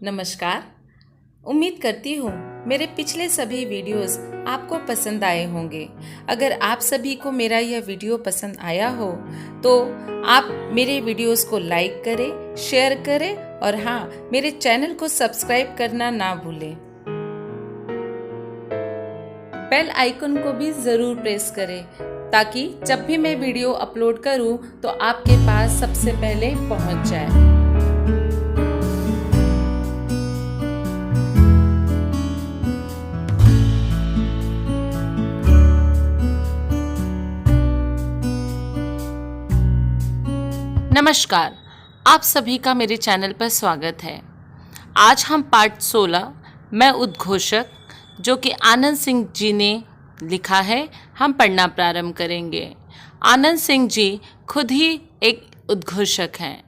नमस्कार। उम्मीद करती हूँ मेरे पिछले सभी वीडियोस आपको पसंद आए होंगे। अगर आप सभी को मेरा यह वीडियो पसंद आया हो तो आप मेरे वीडियोस को लाइक करें, शेयर करें और हाँ, मेरे चैनल को सब्सक्राइब करना ना भूलें। बेल आइकन को भी ज़रूर प्रेस करें ताकि जब भी मैं वीडियो अपलोड करूँ तो आपके पास सबसे पहले पहुँच जाए। नमस्कार, आप सभी का मेरे चैनल पर स्वागत है। आज हम पार्ट 16 मैं उद्घोषक, जो कि आनंद सिंह जी ने लिखा है, हम पढ़ना प्रारंभ करेंगे। आनंद सिंह जी खुद ही एक उद्घोषक हैं।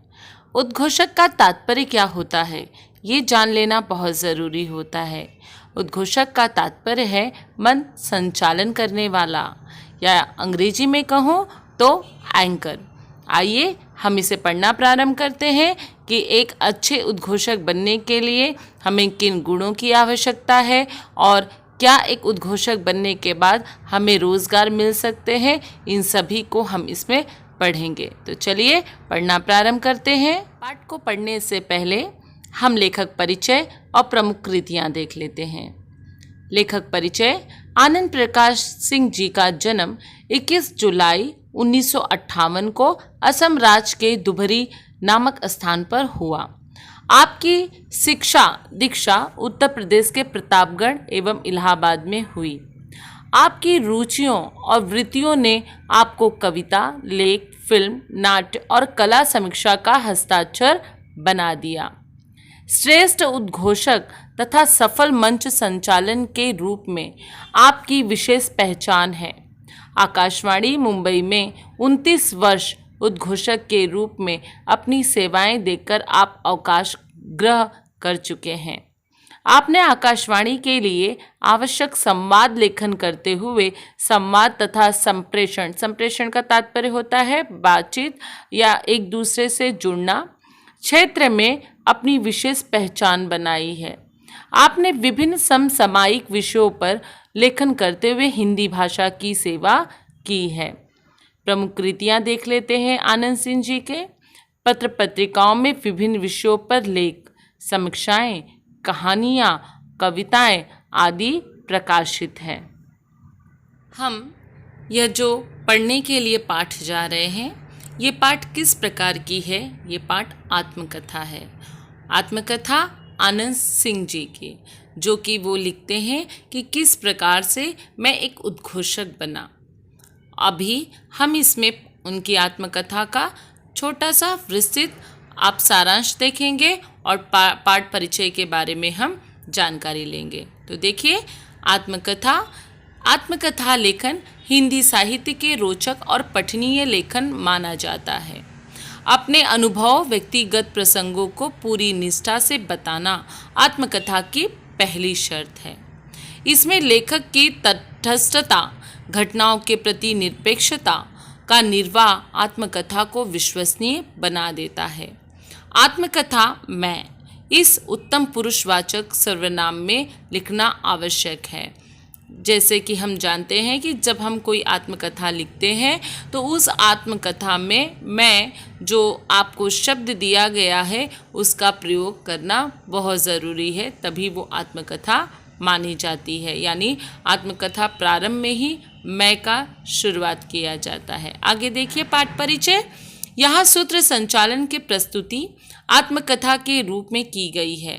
उद्घोषक का तात्पर्य क्या होता है, ये जान लेना बहुत ज़रूरी होता है। उद्घोषक का तात्पर्य है मन संचालन करने वाला, या अंग्रेजी में कहूँ तो एंकर। आइए हम इसे पढ़ना प्रारंभ करते हैं कि एक अच्छे उद्घोषक बनने के लिए हमें किन गुणों की आवश्यकता है और क्या एक उद्घोषक बनने के बाद हमें रोज़गार मिल सकते हैं। इन सभी को हम इसमें पढ़ेंगे। तो चलिए पढ़ना प्रारंभ करते हैं। पाठ को पढ़ने से पहले हम लेखक परिचय और प्रमुख कृतियाँ देख लेते हैं। लेखक परिचय। आनंद प्रकाश सिंह जी का जन्म 21 जुलाई 1958 को असम राज्य के दुबरी नामक स्थान पर हुआ। आपकी शिक्षा दीक्षा उत्तर प्रदेश के प्रतापगढ़ एवं इलाहाबाद में हुई। आपकी रुचियों और वृत्तियों ने आपको कविता, लेख, फिल्म, नाट्य और कला समीक्षा का हस्ताक्षर बना दिया। श्रेष्ठ उद्घोषक तथा सफल मंच संचालन के रूप में आपकी विशेष पहचान है। आकाशवाणी मुंबई में 29 वर्ष उद्घोषक के रूप में अपनी सेवाएं देकर आप अवकाश ग्रहण कर चुके हैं। आपने आकाशवाणी के लिए आवश्यक संवाद लेखन करते हुए संवाद तथा संप्रेषण का तात्पर्य होता है बातचीत या एक दूसरे से जुड़ना क्षेत्र में अपनी विशेष पहचान बनाई है। आपने विभिन्न समसामयिक विषयों पर लेखन करते हुए हिंदी भाषा की सेवा की है। प्रमुख कृतियाँ देख लेते हैं आनंद सिंह जी के। पत्र पत्रिकाओं में विभिन्न विषयों पर लेख, समीक्षाएं, कहानियाँ, कविताएं आदि प्रकाशित हैं। हम यह जो पढ़ने के लिए पाठ जा रहे हैं, ये पाठ किस प्रकार की है? ये पाठ आत्मकथा है। आत्मकथा आनंद सिंह जी की, जो कि वो लिखते हैं कि किस प्रकार से मैं एक उद्घोषक बना। अभी हम इसमें उनकी आत्मकथा का छोटा सा विस्तृत आप सारांश देखेंगे और पाठ परिचय के बारे में हम जानकारी लेंगे। तो देखिए, आत्मकथा लेखन हिंदी साहित्य के रोचक और पठनीय लेखन माना जाता है। अपने अनुभव, व्यक्तिगत प्रसंगों को पूरी निष्ठा से बताना आत्मकथा की पहली शर्त है। इसमें लेखक की तटस्थता, घटनाओं के प्रति निरपेक्षता का निर्वाह आत्मकथा को विश्वसनीय बना देता है। आत्मकथा मैं इस उत्तम पुरुषवाचक सर्वनाम में लिखना आवश्यक है। जैसे कि हम जानते हैं कि जब हम कोई आत्मकथा लिखते हैं तो उस आत्मकथा में मैं जो आपको शब्द दिया गया है उसका प्रयोग करना बहुत ज़रूरी है, तभी वो आत्मकथा मानी जाती है। यानी आत्मकथा प्रारंभ में ही मैं का शुरुआत किया जाता है। आगे देखिए पाठ परिचय। यहाँ सूत्र संचालन की प्रस्तुति आत्मकथा के रूप में की गई है।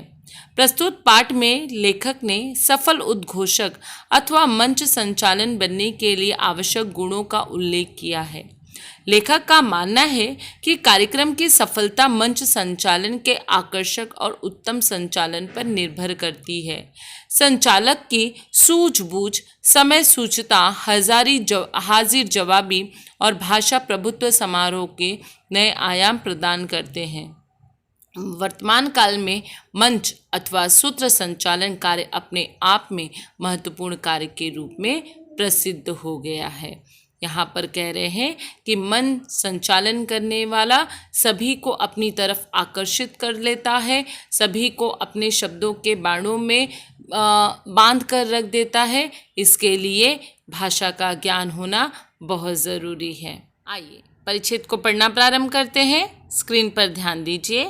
प्रस्तुत पाठ में लेखक ने सफल उद्घोषक अथवा मंच संचालन बनने के लिए आवश्यक गुणों का उल्लेख किया है। लेखक का मानना है कि कार्यक्रम की सफलता मंच संचालन के आकर्षक और उत्तम संचालन पर निर्भर करती है। संचालक की सूझबूझ, समय सूचता, हाजिर जवाबी और भाषा प्रभुत्व समारोह के नए आयाम प्रदान करते हैं। वर्तमान काल में मंच अथवा सूत्र संचालन कार्य अपने आप में महत्वपूर्ण कार्य के रूप में प्रसिद्ध हो गया है। यहाँ पर कह रहे हैं कि मन संचालन करने वाला सभी को अपनी तरफ आकर्षित कर लेता है, सभी को अपने शब्दों के बाणों में बांध कर रख देता है। इसके लिए भाषा का ज्ञान होना बहुत ज़रूरी है। आइए परिच्छेद को पढ़ना प्रारंभ करते हैं। स्क्रीन पर ध्यान दीजिए।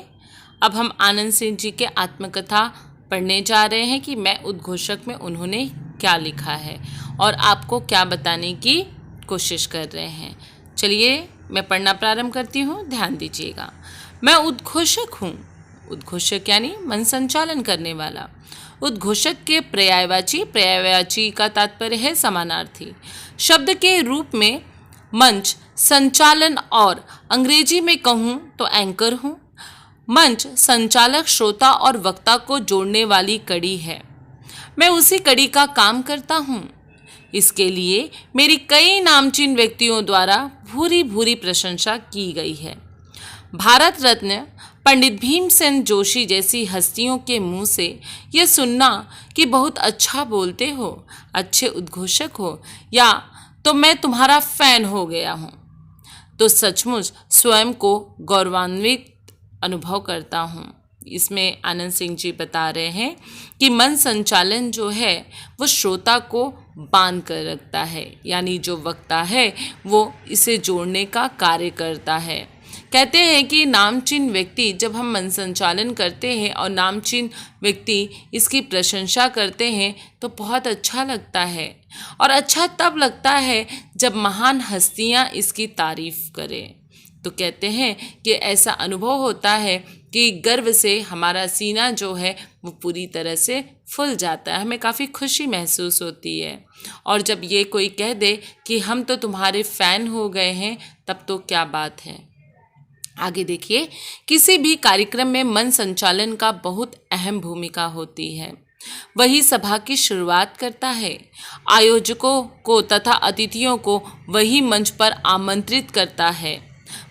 अब हम आनंद सिंह जी के आत्मकथा पढ़ने जा रहे हैं कि मैं उद्घोषक में उन्होंने क्या लिखा है और आपको क्या बताने की कोशिश कर रहे हैं। चलिए मैं पढ़ना प्रारंभ करती हूँ, ध्यान दीजिएगा। मैं उद्घोषक हूँ। उद्घोषक यानी मन संचालन करने वाला। उद्घोषक के पर्यायवाची का तात्पर्य है समानार्थी। शब्द के रूप में मंच, संचालन और अंग्रेजी में कहूँ तो एंकर हूँ। मंच संचालक, श्रोता और वक्ता को जोड़ने वाली कड़ी है। मैं उसी कड़ी का काम करता हूँ। इसके लिए मेरी कई नामचीन व्यक्तियों द्वारा भूरी भूरी प्रशंसा की गई है। भारत रत्न पंडित भीमसेन जोशी जैसी हस्तियों के मुंह से यह सुनना कि बहुत अच्छा बोलते हो, अच्छे उद्घोषक हो, या तो मैं तुम्हारा फैन हो गया हूँ, तो सचमुच स्वयं को गौरवान्वित अनुभव करता हूँ। इसमें आनंद सिंह जी बता रहे हैं कि मन संचालन जो है वो श्रोता को बांध कर रखता है, यानी जो वक्ता है वो इसे जोड़ने का कार्य करता है। कहते हैं कि नामचीन व्यक्ति, जब हम मन संचालन करते हैं और नामचीन व्यक्ति इसकी प्रशंसा करते हैं तो बहुत अच्छा लगता है, और अच्छा तब लगता है जब महान हस्तियां इसकी तारीफ करें। तो कहते हैं कि ऐसा अनुभव होता है कि गर्व से हमारा सीना जो है वो पूरी तरह से फूल जाता है, हमें काफ़ी खुशी महसूस होती है। और जब ये कोई कह दे कि हम तो तुम्हारे फ़ैन हो गए हैं, तब तो क्या बात है। आगे देखिए, किसी भी कार्यक्रम में मन संचालन का बहुत अहम भूमिका होती है। वही सभा की शुरुआत करता है। आयोजकों को तथा अतिथियों को वही मंच पर आमंत्रित करता है।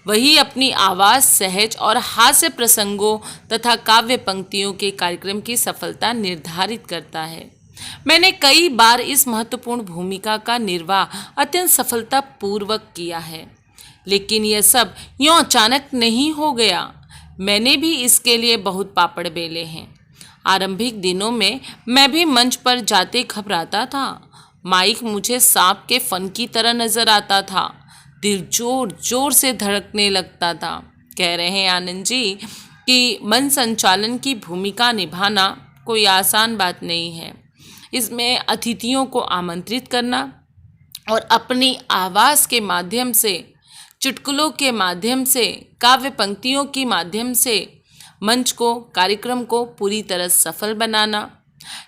वही अपनी आवाज़, सहज और हास्य प्रसंगों तथा काव्य पंक्तियों के कार्यक्रम की सफलता निर्धारित करता है। मैंने कई बार इस महत्वपूर्ण भूमिका का निर्वाह अत्यंत सफलतापूर्वक किया है, लेकिन यह सब यूँ अचानक नहीं हो गया। मैंने भी इसके लिए बहुत पापड़ बेले हैं। आरंभिक दिनों में मैं भी मंच पर जाते घबराता था। माइक मुझे सांप के फन की तरह नजर आता था। दिल जोर जोर से धड़कने लगता था। कह रहे हैं आनंद जी कि मन संचालन की भूमिका निभाना कोई आसान बात नहीं है। इसमें अतिथियों को आमंत्रित करना और अपनी आवाज़ के माध्यम से, चुटकुलों के माध्यम से, काव्य पंक्तियों के माध्यम से मंच को, कार्यक्रम को पूरी तरह सफल बनाना।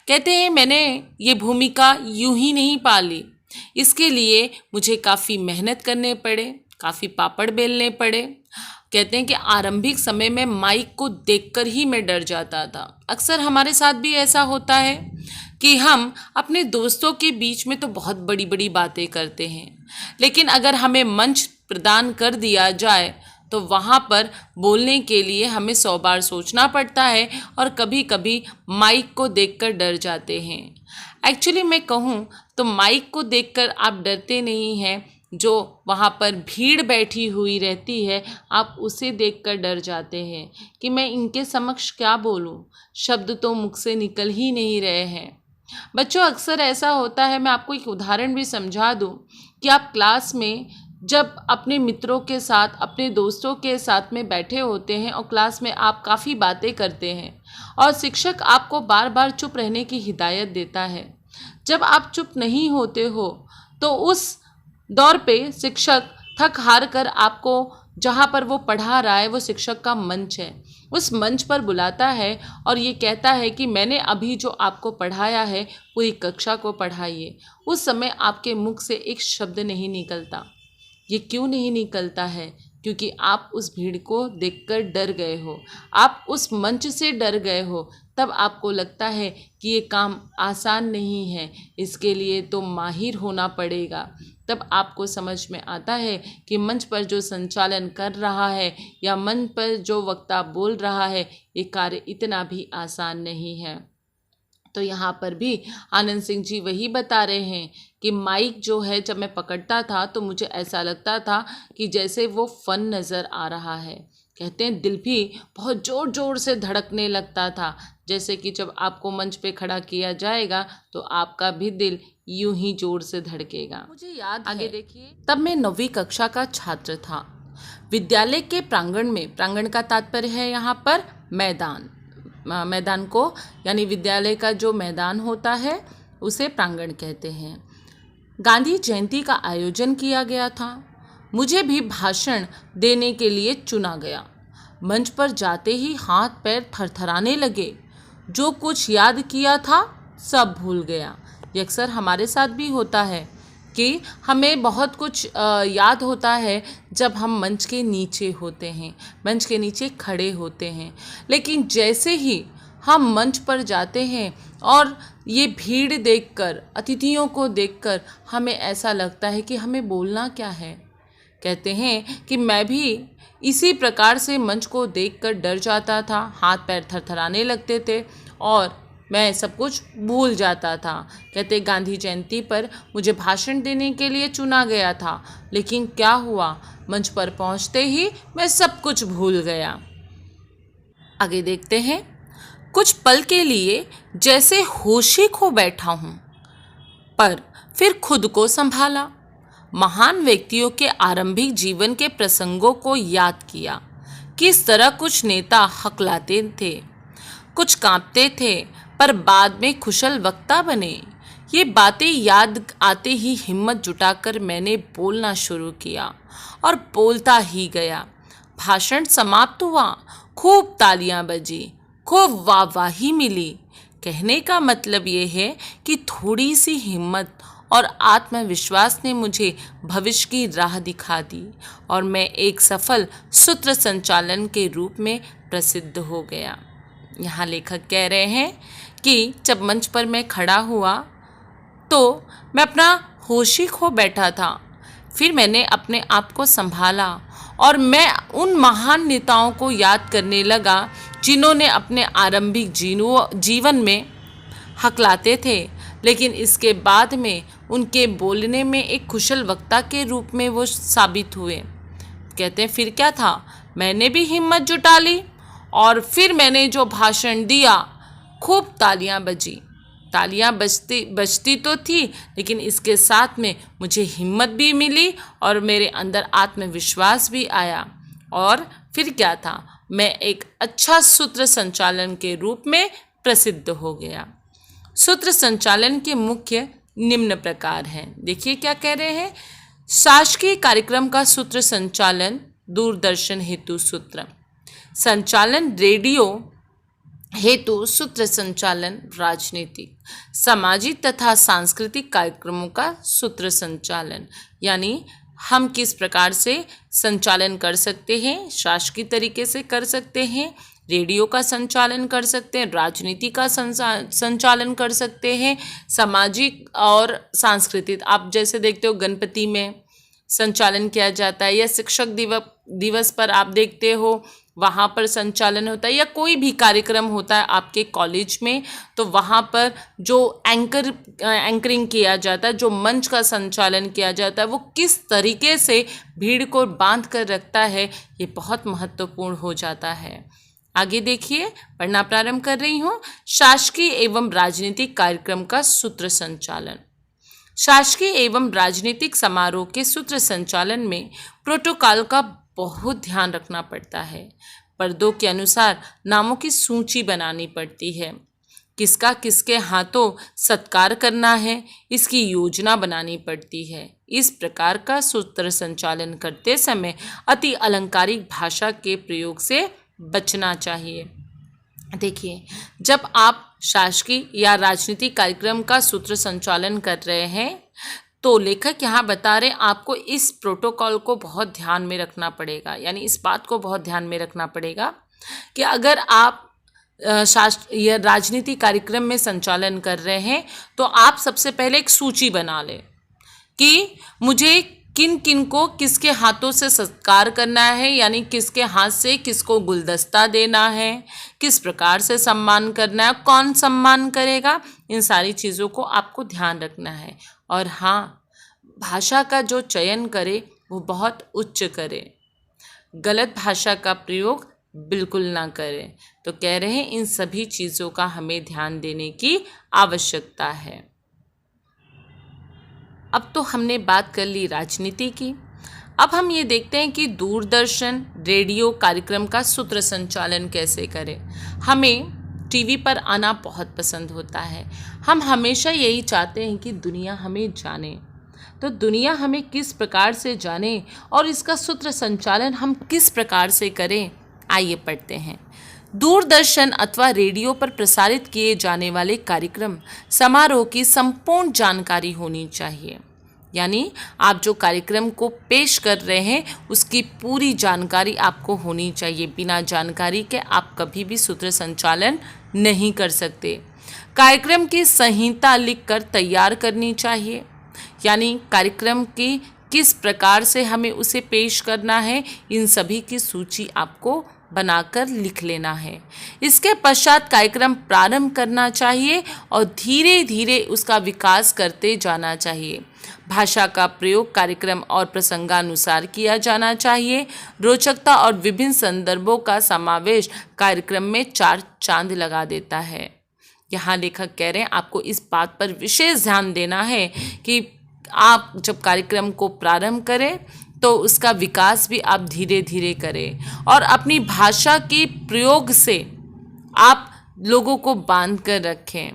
कहते हैं मैंने ये भूमिका यूं ही नहीं पाली। इसके लिए मुझे काफ़ी मेहनत करने पड़े, काफ़ी पापड़ बेलने पड़े। कहते हैं कि आरंभिक समय में माइक को देखकर ही मैं डर जाता था। अक्सर हमारे साथ भी ऐसा होता है कि हम अपने दोस्तों के बीच में तो बहुत बड़ी बड़ी बातें करते हैं, लेकिन अगर हमें मंच प्रदान कर दिया जाए तो वहाँ पर बोलने के लिए हमें 100 बार सोचना पड़ता है और कभी कभी माइक को देखकर डर जाते हैं। एक्चुअली मैं कहूँ तो माइक को देखकर आप डरते नहीं हैं, जो वहाँ पर भीड़ बैठी हुई रहती है आप उसे देखकर डर जाते हैं कि मैं इनके समक्ष क्या बोलूँ, शब्द तो मुख से निकल ही नहीं रहे हैं। बच्चों, अक्सर ऐसा होता है, मैं आपको एक उदाहरण भी समझा दूँ कि आप क्लास में जब अपने मित्रों के साथ, अपने दोस्तों के साथ में बैठे होते हैं और क्लास में आप काफ़ी बातें करते हैं और शिक्षक आपको बार बार चुप रहने की हिदायत देता है। जब आप चुप नहीं होते हो तो उस दौर पे शिक्षक थक हार कर आपको, जहाँ पर वो पढ़ा रहा है वो शिक्षक का मंच है, उस मंच पर बुलाता है और ये कहता है कि मैंने अभी जो आपको पढ़ाया है पूरी कक्षा को पढ़ाइए। उस समय आपके मुख से एक शब्द नहीं निकलता। ये क्यों नहीं निकलता है? क्योंकि आप उस भीड़ को देखकर डर गए हो, आप उस मंच से डर गए हो। तब आपको लगता है कि ये काम आसान नहीं है, इसके लिए तो माहिर होना पड़ेगा। तब आपको समझ में आता है कि मंच पर जो संचालन कर रहा है या मंच पर जो वक्ता बोल रहा है, ये कार्य इतना भी आसान नहीं है। तो यहाँ पर भी आनंद सिंह जी वही बता रहे हैं कि माइक जो है जब मैं पकड़ता था तो मुझे ऐसा लगता था कि जैसे वो फन नज़र आ रहा है। कहते हैं दिल भी बहुत ज़ोर ज़ोर से धड़कने लगता था, जैसे कि जब आपको मंच पे खड़ा किया जाएगा तो आपका भी दिल यूं ही ज़ोर से धड़केगा। मुझे याद आगे है, देखिए, तब मैं 9वीं कक्षा का छात्र था। विद्यालय के प्रांगण में, प्रांगण का तात्पर्य है यहाँ पर मैदान को, यानी विद्यालय का जो मैदान होता है उसे प्रांगण कहते हैं। गांधी जयंती का आयोजन किया गया था। मुझे भी भाषण देने के लिए चुना गया। मंच पर जाते ही हाथ पैर थरथराने लगे। जो कुछ याद किया था सब भूल गया। ये अक्सर हमारे साथ भी होता है कि हमें बहुत कुछ याद होता है जब हम मंच के नीचे होते हैं, मंच के नीचे खड़े होते हैं, लेकिन जैसे ही हम मंच पर जाते हैं और ये भीड़ देखकर, अतिथियों को देखकर हमें ऐसा लगता है कि हमें बोलना क्या है। कहते हैं कि मैं भी इसी प्रकार से मंच को देखकर डर जाता था, हाथ पैर थरथराने लगते थे और मैं सब कुछ भूल जाता था। कहते गांधी जयंती पर मुझे भाषण देने के लिए चुना गया था, लेकिन क्या हुआ, मंच पर पहुंचते ही मैं सब कुछ भूल गया। आगे देखते हैं। कुछ पल के लिए जैसे होश ही खो बैठा हूँ, पर फिर खुद को संभाला। महान व्यक्तियों के आरंभिक जीवन के प्रसंगों को याद किया। किस तरह कुछ नेता हकलाते थे, कुछ कांपते थे, पर बाद में कुशल वक्ता बने। ये बातें याद आते ही हिम्मत जुटाकर मैंने बोलना शुरू किया और बोलता ही गया। भाषण समाप्त हुआ, खूब तालियां बजी, खूब वाहवाही मिली। कहने का मतलब ये है कि थोड़ी सी हिम्मत और आत्मविश्वास ने मुझे भविष्य की राह दिखा दी और मैं एक सफल सूत्र संचालन के रूप में प्रसिद्ध हो गया। यहाँ लेखक कह रहे हैं कि जब मंच पर मैं खड़ा हुआ तो मैं अपना होश ही खो बैठा था। फिर मैंने अपने आप को संभाला और मैं उन महान नेताओं को याद करने लगा जिन्होंने अपने आरंभिक जीवन में हकलाते थे, लेकिन इसके बाद में उनके बोलने में एक कुशल वक्ता के रूप में वो साबित हुए। कहते हैं फिर क्या था, मैंने भी हिम्मत जुटा ली और फिर मैंने जो भाषण दिया, खूब तालियां बजी। तालियां बजती तो थी, लेकिन इसके साथ में मुझे हिम्मत भी मिली और मेरे अंदर आत्मविश्वास भी आया। और फिर क्या था, मैं एक अच्छा सूत्र संचालन के रूप में प्रसिद्ध हो गया। सूत्र संचालन के मुख्य निम्न प्रकार हैं। देखिए क्या कह रहे हैं। शासकीय कार्यक्रम का सूत्र संचालन, दूरदर्शन हेतु सूत्र संचालन, रेडियो हेतु सूत्र संचालन, राजनीतिक, सामाजिक तथा सांस्कृतिक कार्यक्रमों का सूत्र संचालन, यानी हम किस प्रकार से संचालन कर सकते हैं, शासकीय तरीके से कर सकते हैं, रेडियो का संचालन कर सकते हैं, राजनीति का संचालन कर सकते हैं, सामाजिक और सांस्कृतिक। आप जैसे देखते हो गणपति में संचालन किया जाता है, या शिक्षक दिवस पर आप देखते हो वहाँ पर संचालन होता है, या कोई भी कार्यक्रम होता है आपके कॉलेज में तो वहाँ पर जो एंकरिंग किया जाता है, जो मंच का संचालन किया जाता है, वो किस तरीके से भीड़ को बांध कर रखता है, ये बहुत महत्वपूर्ण हो जाता है। आगे देखिए, पढ़ना प्रारंभ कर रही हूँ। शासकीय एवं राजनीतिक कार्यक्रम का सूत्र संचालन। शासकीय एवं राजनीतिक समारोह के सूत्र संचालन में प्रोटोकॉल का बहुत ध्यान रखना पड़ता है। पर्दों के अनुसार नामों की सूची बनानी पड़ती है, किसका किसके हाथों सत्कार करना है, इसकी योजना बनानी पड़ती है। इस प्रकार का सूत्र संचालन करते समय अति अलंकारिक भाषा के प्रयोग से बचना चाहिए। देखिए, जब आप शासकीय या राजनीतिक कार्यक्रम का सूत्र संचालन कर रहे हैं तो लेखक यहाँ बता रहे हैं आपको इस प्रोटोकॉल को बहुत ध्यान में रखना पड़ेगा, यानी इस बात को बहुत ध्यान में रखना पड़ेगा कि अगर आप या राजनीतिक कार्यक्रम में संचालन कर रहे हैं तो आप सबसे पहले एक सूची बना लें कि मुझे किन किन को किसके हाथों से सत्कार करना है, यानी किसके हाथ से किसको गुलदस्ता देना है, किस प्रकार से सम्मान करना है, कौन सम्मान करेगा, इन सारी चीज़ों को आपको ध्यान रखना है। और हाँ, भाषा का जो चयन करे वो बहुत उच्च करे, गलत भाषा का प्रयोग बिल्कुल ना करें। तो कह रहे हैं इन सभी चीज़ों का हमें ध्यान देने की आवश्यकता है। अब तो हमने बात कर ली राजनीति की। अब हम ये देखते हैं कि दूरदर्शन रेडियो कार्यक्रम का सूत्र संचालन कैसे करें। हमें टीवी पर आना बहुत पसंद होता है। हम हमेशा यही चाहते हैं कि दुनिया हमें जाने। तो दुनिया हमें किस प्रकार से जाने और इसका सूत्र संचालन हम किस प्रकार से करें, आइए पढ़ते हैं। दूरदर्शन अथवा रेडियो पर प्रसारित किए जाने वाले कार्यक्रम समारोह की संपूर्ण जानकारी होनी चाहिए। यानी आप जो कार्यक्रम को पेश कर रहे हैं उसकी पूरी जानकारी आपको होनी चाहिए। बिना जानकारी के आप कभी भी सूत्र संचालन नहीं कर सकते। कार्यक्रम की संहिता लिखकर तैयार करनी चाहिए, यानी कार्यक्रम की किस प्रकार से हमें उसे पेश करना है, इन सभी की सूची आपको बनाकर लिख लेना है। इसके पश्चात कार्यक्रम प्रारंभ करना चाहिए और धीरे धीरे उसका विकास करते जाना चाहिए। भाषा का प्रयोग कार्यक्रम और प्रसंगानुसार किया जाना चाहिए। रोचकता और विभिन्न संदर्भों का समावेश कार्यक्रम में चार चांद लगा देता है। यहाँ लेखक कह रहे हैं आपको इस बात पर विशेष ध्यान देना है कि आप जब कार्यक्रम को प्रारंभ करें तो उसका विकास भी आप धीरे धीरे करें और अपनी भाषा के प्रयोग से आप लोगों को बांध कर रखें।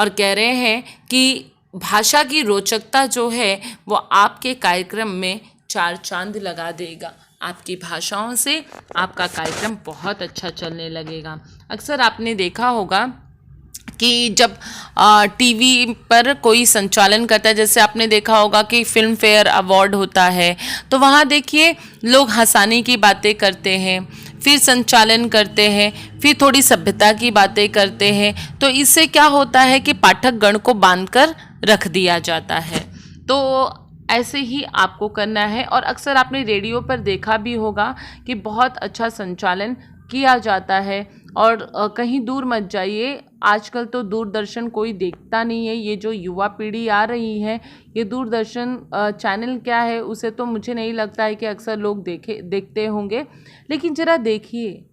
और कह रहे हैं कि भाषा की रोचकता जो है वो आपके कार्यक्रम में चार चांद लगा देगा। आपकी भाषाओं से आपका कार्यक्रम बहुत अच्छा चलने लगेगा। अक्सर आपने देखा होगा कि जब टीवी पर कोई संचालन करता है, जैसे आपने देखा होगा कि फिल्म फेयर अवार्ड होता है, तो वहाँ देखिए लोग हंसाने की बातें करते हैं, फिर संचालन करते हैं, फिर थोड़ी सभ्यता की बातें करते हैं। तो इससे क्या होता है कि पाठक गण को बांधकर रख दिया जाता है। तो ऐसे ही आपको करना है। और अक्सर आपने रेडियो पर देखा भी होगा कि बहुत अच्छा संचालन किया जाता है। और कहीं दूर मत जाइए, आजकल तो दूरदर्शन कोई देखता नहीं है। ये जो युवा पीढ़ी आ रही है, ये दूरदर्शन चैनल क्या है उसे तो मुझे नहीं लगता है कि अक्सर लोग देखते होंगे। लेकिन ज़रा देखिए,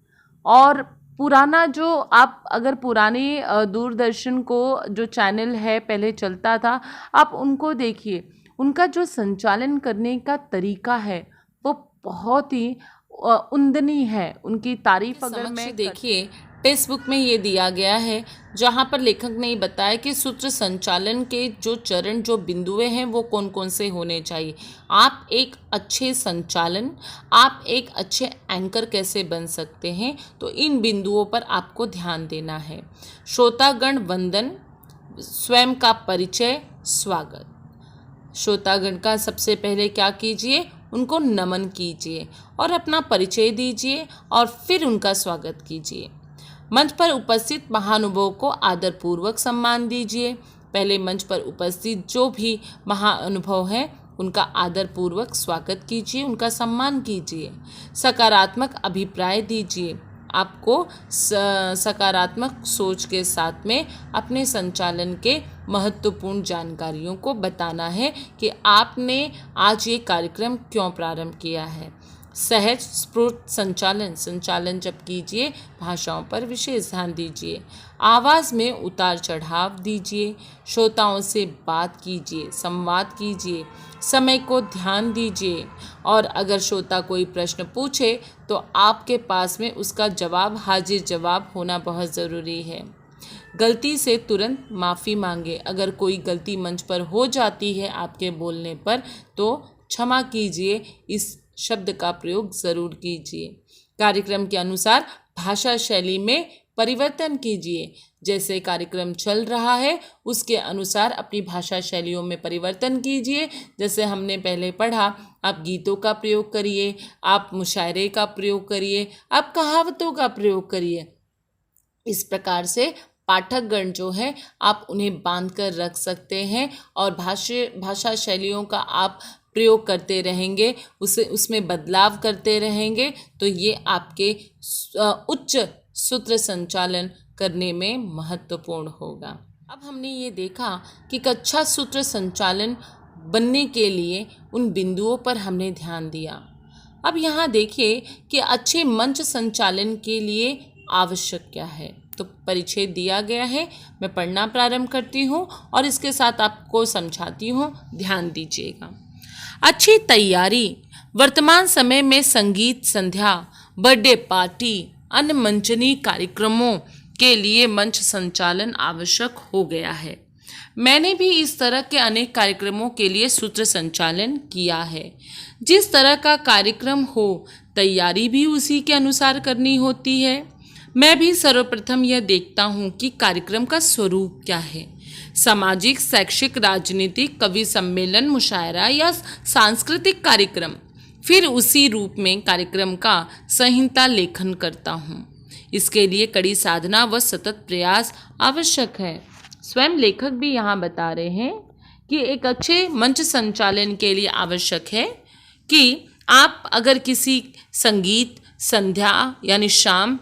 और पुराना जो आप अगर पुराने दूरदर्शन को जो चैनल है पहले चलता था, आप उनको देखिए, उनका जो संचालन करने का तरीका है वो बहुत ही उम्दनी है। उनकी तारीफ अगर मैं देखिए फेसबुक में ये दिया गया है, जहाँ पर लेखक ने बताया कि सूत्र संचालन के जो चरण, जो बिंदुएं हैं वो कौन कौन से होने चाहिए। आप एक अच्छे संचालन, आप एक अच्छे एंकर कैसे बन सकते हैं, तो इन बिंदुओं पर आपको ध्यान देना है। श्रोतागण वंदन, स्वयं का परिचय, स्वागत। श्रोतागण का सबसे पहले क्या कीजिए, उनको नमन कीजिए और अपना परिचय दीजिए और फिर उनका स्वागत कीजिए। मंच पर उपस्थित महानुभावों को आदरपूर्वक सम्मान दीजिए। पहले मंच पर उपस्थित जो भी महाअनुभव हैं उनका आदरपूर्वक स्वागत कीजिए, उनका सम्मान कीजिए। सकारात्मक अभिप्राय दीजिए। आपको सकारात्मक सोच के साथ में अपने संचालन के महत्वपूर्ण जानकारियों को बताना है कि आपने आज ये कार्यक्रम क्यों प्रारंभ किया है। सहज स्फूर्त संचालन जब कीजिए, भाषाओं पर विशेष ध्यान दीजिए। आवाज़ में उतार चढ़ाव दीजिए। श्रोताओं से बात कीजिए, संवाद कीजिए, समय को ध्यान दीजिए। और अगर श्रोता कोई प्रश्न पूछे तो आपके पास में उसका जवाब, हाजिर जवाब होना बहुत ज़रूरी है। गलती से तुरंत माफ़ी मांगे। अगर कोई गलती मंच पर हो जाती है आपके बोलने पर तो क्षमा कीजिए, इस शब्द का प्रयोग ज़रूर कीजिए। कार्यक्रम के अनुसार भाषा शैली में परिवर्तन कीजिए। जैसे कार्यक्रम चल रहा है उसके अनुसार अपनी भाषा शैलियों में परिवर्तन कीजिए। जैसे हमने पहले पढ़ा, आप गीतों का प्रयोग करिए, आप मुशायरे का प्रयोग करिए, आप कहावतों का प्रयोग करिए। इस प्रकार से पाठकगण जो है आप उन्हें बांध कर रख सकते हैं और भाषा शैलियों का आप प्रयोग करते रहेंगे, उसमें बदलाव करते रहेंगे, तो ये आपके उच्च सूत्र संचालन करने में महत्वपूर्ण होगा। अब हमने ये देखा कि एक अच्छा सूत्र संचालन बनने के लिए उन बिंदुओं पर हमने ध्यान दिया। अब यहाँ देखिए कि अच्छे मंच संचालन के लिए आवश्यक क्या है। तो परिच्छेद दिया गया है, मैं पढ़ना प्रारंभ करती हूँ और इसके साथ आपको समझाती हूँ, ध्यान दीजिएगा। अच्छी तैयारी। वर्तमान समय में संगीत संध्या, बर्थडे पार्टी, अन्य मंचनीय कार्यक्रमों के लिए मंच संचालन आवश्यक हो गया है। मैंने भी इस तरह के अनेक कार्यक्रमों के लिए सूत्र संचालन किया है। जिस तरह का कार्यक्रम हो, तैयारी भी उसी के अनुसार करनी होती है। मैं भी सर्वप्रथम यह देखता हूँ कि कार्यक्रम का स्वरूप क्या है। सामाजिक, शैक्षिक, राजनीतिक, कवि सम्मेलन, मुशायरा या सांस्कृतिक कार्यक्रम। फिर उसी रूप में कार्यक्रम का संहिता लेखन करता हूँ। इसके लिए कड़ी साधना व सतत प्रयास आवश्यक है। स्वयं लेखक भी यहाँ बता रहे हैं कि एक अच्छे मंच संचालन के लिए आवश्यक है कि आप अगर किसी संगीत संध्या यानी शाम,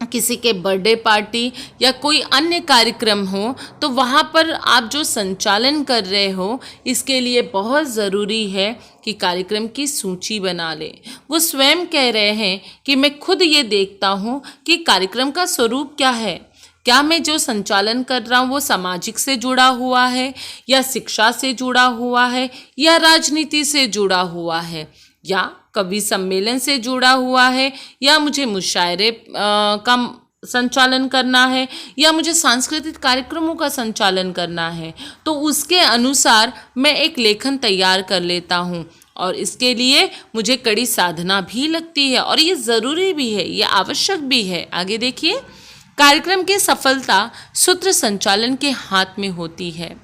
किसी के बर्थडे पार्टी या कोई अन्य कार्यक्रम हो, तो वहाँ पर आप जो संचालन कर रहे हो, इसके लिए बहुत ज़रूरी है कि कार्यक्रम की सूची बना लें। वो स्वयं कह रहे हैं कि मैं खुद ये देखता हूँ कि कार्यक्रम का स्वरूप क्या है। क्या मैं जो संचालन कर रहा हूँ वो सामाजिक से जुड़ा हुआ है या शिक्षा से जुड़ा हुआ है या राजनीति से जुड़ा हुआ है या कवि सम्मेलन से जुड़ा हुआ है या मुझे मुशायरे का संचालन करना है या मुझे सांस्कृतिक कार्यक्रमों का संचालन करना है। तो उसके अनुसार मैं एक लेखन तैयार कर लेता हूँ और इसके लिए मुझे कड़ी साधना भी लगती है और ये ज़रूरी भी है, ये आवश्यक भी है। आगे देखिए, कार्यक्रम की सफलता सूत्र संचालन के हाथ में होती है।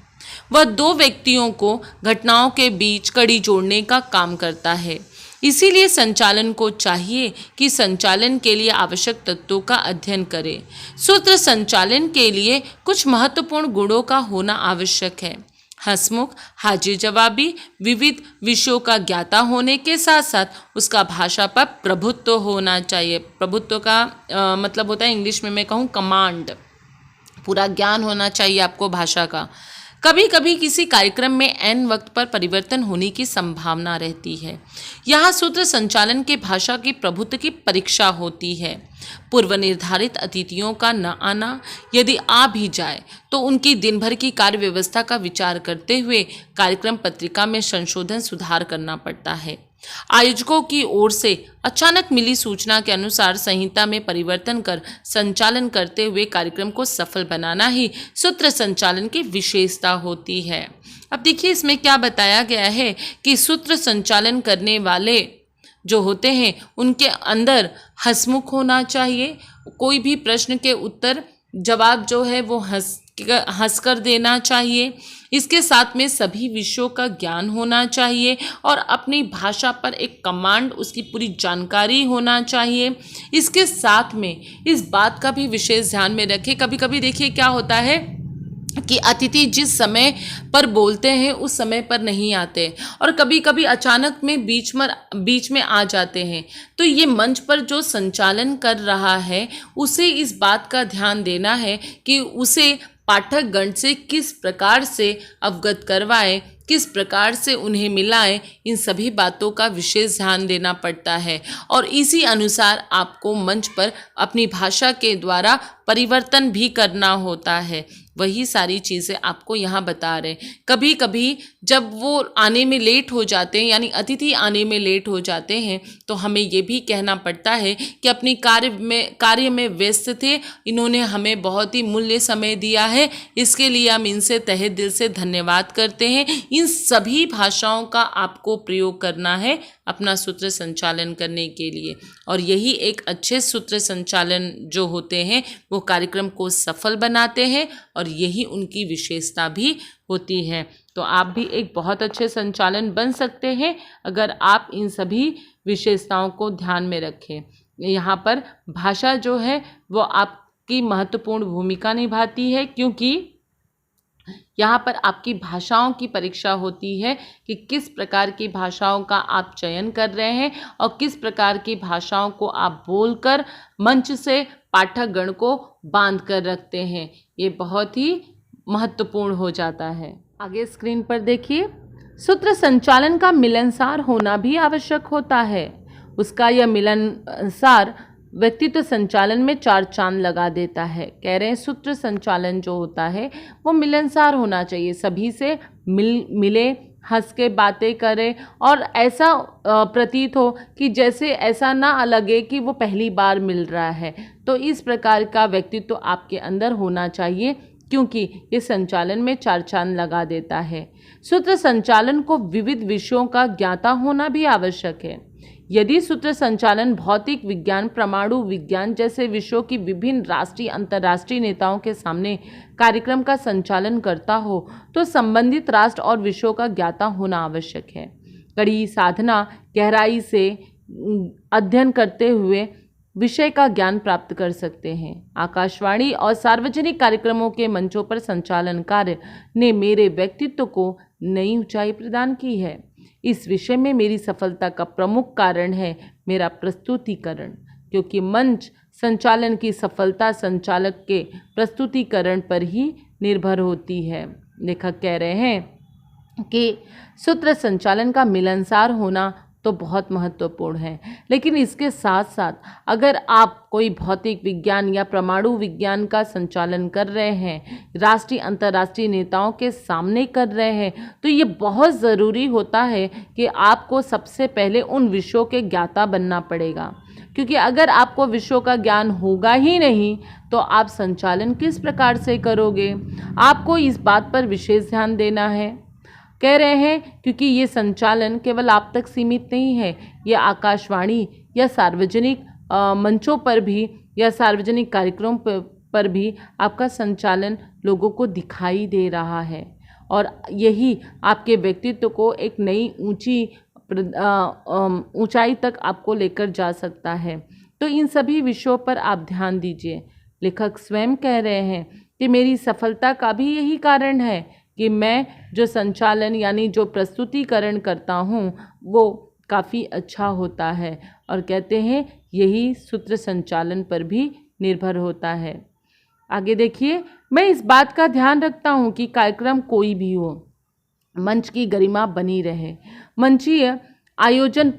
वह दो व्यक्तियों को घटनाओं के बीच कड़ी जोड़ने का काम करता है। इसीलिए संचालन को चाहिए कि संचालन के लिए आवश्यक तत्वों का अध्ययन करें। सूत्र संचालन के लिए कुछ महत्वपूर्ण गुणों का होना आवश्यक है। हंसमुख, हाजिर जवाबी, विविध विषयों का ज्ञाता होने के साथ साथ उसका भाषा पर प्रभुत्व होना चाहिए। प्रभुत्व का मतलब होता है, इंग्लिश में मैं कहूँ कमांड, पूरा ज्ञान होना चाहिए आपको भाषा का। कभी कभी किसी कार्यक्रम में ऐन वक्त पर परिवर्तन होने की संभावना रहती है। यहाँ सूत्र संचालन के भाषा की प्रभुत्व की परीक्षा होती है। पूर्व निर्धारित अतिथियों का न आना, यदि आ भी जाए तो उनकी दिन भर की कार्य व्यवस्था का विचार करते हुए कार्यक्रम पत्रिका में संशोधन सुधार करना पड़ता है। आयोजकों की ओर से अचानक मिली सूचना के अनुसार संहिता में परिवर्तन कर संचालन करते हुए कार्यक्रम को सफल बनाना ही सूत्र संचालन की विशेषता होती है। अब देखिए इसमें क्या बताया गया है कि सूत्र संचालन करने वाले जो होते हैं उनके अंदर हंसमुख होना चाहिए। कोई भी प्रश्न के उत्तर जवाब जो है वो हंसकर देना चाहिए। इसके साथ में सभी विषयों का ज्ञान होना चाहिए और अपनी भाषा पर एक कमांड, उसकी पूरी जानकारी होना चाहिए। इसके साथ में इस बात का भी विशेष ध्यान में रखें, कभी कभी देखिए क्या होता है कि अतिथि जिस समय पर बोलते हैं उस समय पर नहीं आते और कभी कभी अचानक में बीच में आ जाते हैं। तो ये मंच पर जो संचालन कर रहा है उसे इस बात का ध्यान देना है कि उसे पाठकगण से किस प्रकार से अवगत करवाएं, किस प्रकार से उन्हें मिलाएं, इन सभी बातों का विशेष ध्यान देना पड़ता है और इसी अनुसार आपको मंच पर अपनी भाषा के द्वारा परिवर्तन भी करना होता है। वही सारी चीज़ें आपको यहाँ बता रहे हैं। कभी कभी जब वो आने में लेट हो जाते हैं, यानी अतिथि आने में लेट हो जाते हैं, तो हमें ये भी कहना पड़ता है कि अपनी कार्य में व्यस्त थे, इन्होंने हमें बहुत ही मूल्य समय दिया है, इसके लिए हम इनसे तहे दिल से धन्यवाद करते हैं। इन सभी भाषाओं का आपको प्रयोग करना है अपना सूत्र संचालन करने के लिए और यही एक अच्छे सूत्र संचालन जो होते हैं वो कार्यक्रम को सफल बनाते हैं और यही उनकी विशेषता भी होती है। तो आप भी एक बहुत अच्छे संचालन बन सकते हैं अगर आप इन सभी विशेषताओं को ध्यान में रखें। यहाँ पर भाषा जो है वो आपकी महत्वपूर्ण भूमिका निभाती है, क्योंकि यहाँ पर आपकी भाषाओं की परीक्षा होती है कि किस प्रकार की भाषाओं का आप चयन कर रहे हैं और किस प्रकार की भाषाओं को आप बोलकर मंच से पाठक गण को बांध कर रखते हैं। ये बहुत ही महत्वपूर्ण हो जाता है। आगे स्क्रीन पर देखिए, सूत्र संचालन का मिलनसार होना भी आवश्यक होता है। उसका यह मिलनसार व्यक्तित्व संचालन में चार चांद लगा देता है। कह रहे हैं सूत्र संचालन जो होता है वो मिलनसार होना चाहिए, सभी से मिले, हंस के बातें करे और ऐसा प्रतीत हो कि जैसे ऐसा ना लगे कि वो पहली बार मिल रहा है। तो इस प्रकार का व्यक्तित्व आपके अंदर होना चाहिए, क्योंकि ये संचालन में चार चांद लगा देता है। सूत्र संचालन को विविध विषयों का ज्ञाता होना भी आवश्यक है। यदि सूत्र संचालन भौतिक विज्ञान, परमाणु विज्ञान जैसे विषयों की विभिन्न राष्ट्रीय अंतर्राष्ट्रीय नेताओं के सामने कार्यक्रम का संचालन करता हो तो संबंधित राष्ट्र और विषयों का ज्ञाता होना आवश्यक है। कड़ी साधना, गहराई से अध्ययन करते हुए विषय का ज्ञान प्राप्त कर सकते हैं। आकाशवाणी और सार्वजनिक कार्यक्रमों के मंचों पर संचालन कार्य ने मेरे व्यक्तित्व को नई ऊंचाई प्रदान की है। इस विषय में मेरी सफलता का प्रमुख कारण है मेरा प्रस्तुतिकरण, क्योंकि मंच संचालन की सफलता संचालक के प्रस्तुतिकरण पर ही निर्भर होती है। लेखक कह रहे हैं कि सूत्र संचालन का मिलनसार होना तो बहुत महत्वपूर्ण है, लेकिन इसके साथ साथ अगर आप कोई भौतिक विज्ञान या परमाणु विज्ञान का संचालन कर रहे हैं, राष्ट्रीय अंतर्राष्ट्रीय नेताओं के सामने कर रहे हैं, तो ये बहुत ज़रूरी होता है कि आपको सबसे पहले उन विषयों के ज्ञाता बनना पड़ेगा। क्योंकि अगर आपको विषयों का ज्ञान होगा ही नहीं तो आप संचालन किस प्रकार से करोगे। आपको इस बात पर विशेष ध्यान देना है। कह रहे हैं क्योंकि ये संचालन केवल आप तक सीमित नहीं है, ये आकाशवाणी या सार्वजनिक मंचों पर भी या सार्वजनिक कार्यक्रम पर भी आपका संचालन लोगों को दिखाई दे रहा है और यही आपके व्यक्तित्व को एक नई ऊंचाई तक आपको लेकर जा सकता है। तो इन सभी विषयों पर आप ध्यान दीजिए। लेखक स्वयं कह रहे हैं कि मेरी सफलता का भी यही कारण है कि मैं जो संचालन यानी जो प्रस्तुतिकरण करता हूँ वो काफ़ी अच्छा होता है, और कहते हैं यही सूत्र संचालन पर भी निर्भर होता है। आगे देखिए, मैं इस बात का ध्यान रखता हूँ कि कार्यक्रम कोई भी हो, मंच की गरिमा बनी रहे। मंचीय आयोजन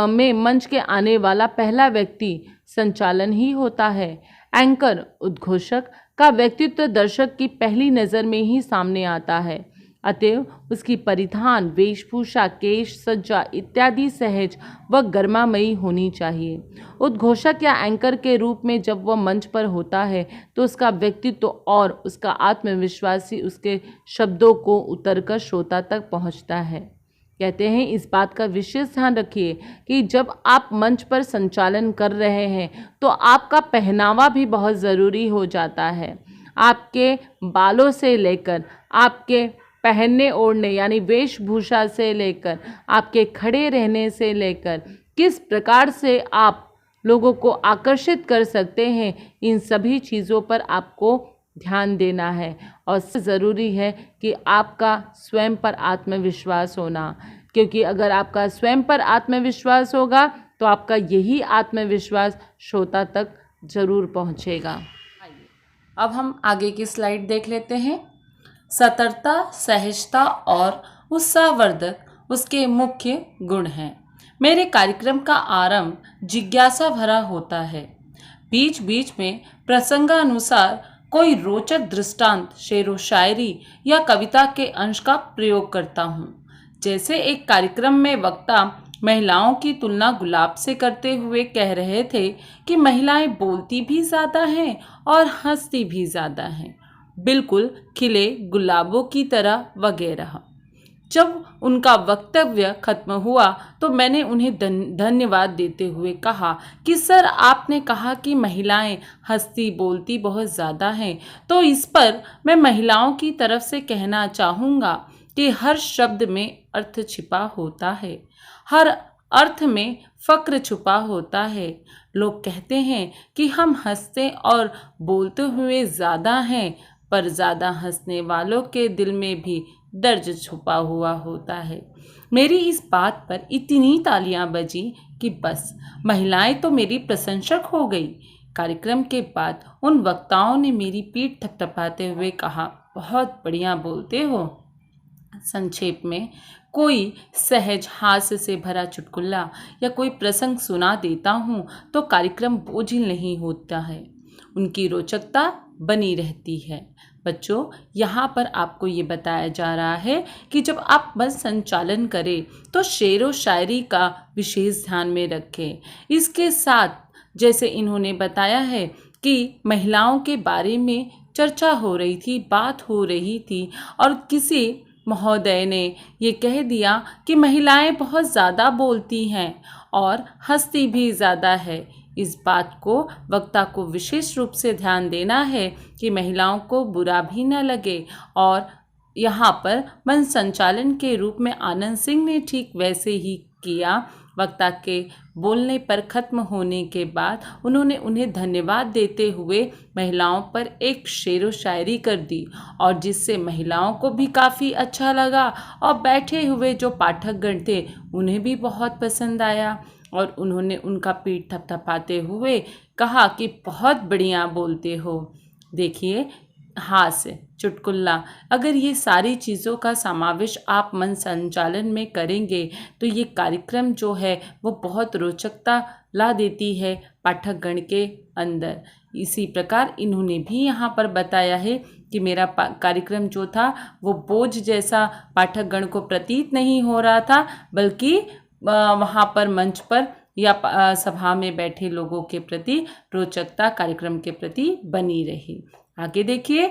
में मंच के आने वाला पहला व्यक्ति संचालन ही होता है। एंकर, उद्घोषक का व्यक्तित्व दर्शक की पहली नज़र में ही सामने आता है, अतएव उसकी परिधान, वेशभूषा, केश सज्जा इत्यादि सहज व गर्मामयी होनी चाहिए। उद्घोषक या एंकर के रूप में जब वह मंच पर होता है तो उसका व्यक्तित्व और उसका आत्मविश्वास ही उसके शब्दों को उतरकर श्रोता तक पहुंचता है। कहते हैं इस बात का विशेष ध्यान रखिए कि जब आप मंच पर संचालन कर रहे हैं तो आपका पहनावा भी बहुत ज़रूरी हो जाता है। आपके बालों से लेकर आपके पहनने ओढ़ने यानी वेशभूषा से लेकर आपके खड़े रहने से लेकर किस प्रकार से आप लोगों को आकर्षित कर सकते हैं, इन सभी चीज़ों पर आपको ध्यान देना है। और ज़रूरी है कि आपका स्वयं पर आत्मविश्वास होना, क्योंकि अगर आपका स्वयं पर आत्मविश्वास होगा तो आपका यही आत्मविश्वास श्रोता तक जरूर पहुंचेगा। अब हम आगे की स्लाइड देख लेते हैं। सतर्कता, सहजता और उत्साहवर्धक उसके मुख्य गुण हैं। मेरे कार्यक्रम का आरंभ जिज्ञासा भरा होता है। बीच बीच में प्रसंगानुसार कोई रोचक दृष्टांत, शेरो शायरी या कविता के अंश का प्रयोग करता हूँ। जैसे एक कार्यक्रम में वक्ता महिलाओं की तुलना गुलाब से करते हुए कह रहे थे कि महिलाएं बोलती भी ज़्यादा हैं और हंसती भी ज़्यादा हैं, बिल्कुल खिले गुलाबों की तरह वगैरह। जब उनका वक्तव्य खत्म हुआ तो मैंने उन्हें धन्यवाद देते हुए कहा कि सर, आपने कहा कि महिलाएं हंसती बोलती बहुत ज़्यादा हैं, तो इस पर मैं महिलाओं की तरफ से कहना चाहूँगा कि हर शब्द में अर्थ छिपा होता है, हर अर्थ में फ़क्र छुपा होता है। लोग कहते हैं कि हम हंसते और बोलते हुए ज़्यादा हैं, पर ज़्यादा हंसने वालों के दिल में भी दर्द छुपा हुआ होता है। मेरी इस बात पर इतनी तालियां बजी कि बस महिलाएं तो मेरी प्रशंसक हो गई। कार्यक्रम के बाद उन वक्ताओं ने मेरी पीठ थपथपाते हुए कहा, बहुत बढ़िया बोलते हो। संक्षेप में कोई सहज हास्य से भरा चुटकुला या कोई प्रसंग सुना देता हूँ तो कार्यक्रम बोझिल नहीं होता है, उनकी रोचकता बनी रहती है। बच्चों, यहाँ पर आपको ये बताया जा रहा है कि जब आप मंच संचालन करें तो शेर व शायरी का विशेष ध्यान में रखें। इसके साथ जैसे इन्होंने बताया है कि महिलाओं के बारे में चर्चा हो रही थी, बात हो रही थी और किसी महोदय ने ये कह दिया कि महिलाएं बहुत ज़्यादा बोलती हैं और हंसती भी ज़्यादा है। इस बात को वक्ता को विशेष रूप से ध्यान देना है कि महिलाओं को बुरा भी न लगे। और यहाँ पर मंच संचालन के रूप में आनंद सिंह ने ठीक वैसे ही किया। वक्ता के बोलने पर ख़त्म होने के बाद उन्होंने उन्हें धन्यवाद देते हुए महिलाओं पर एक शेरो शायरी कर दी और जिससे महिलाओं को भी काफ़ी अच्छा लगा और बैठे हुए जो पाठकगण थे उन्हें भी बहुत पसंद आया और उन्होंने उनका पीठ थपथपाते हुए कहा कि बहुत बढ़िया बोलते हो। देखिए, हास्य, चुटकुला, अगर ये सारी चीज़ों का समावेश आप मंच संचालन में करेंगे तो ये कार्यक्रम जो है वो बहुत रोचकता ला देती है पाठकगण के अंदर। इसी प्रकार इन्होंने भी यहाँ पर बताया है कि मेरा कार्यक्रम जो था वो बोझ जैसा पाठकगण को प्रतीत नहीं हो रहा था, बल्कि वहाँ पर मंच पर या सभा में बैठे लोगों के प्रति रोचकता कार्यक्रम के प्रति बनी रही। आगे देखिए,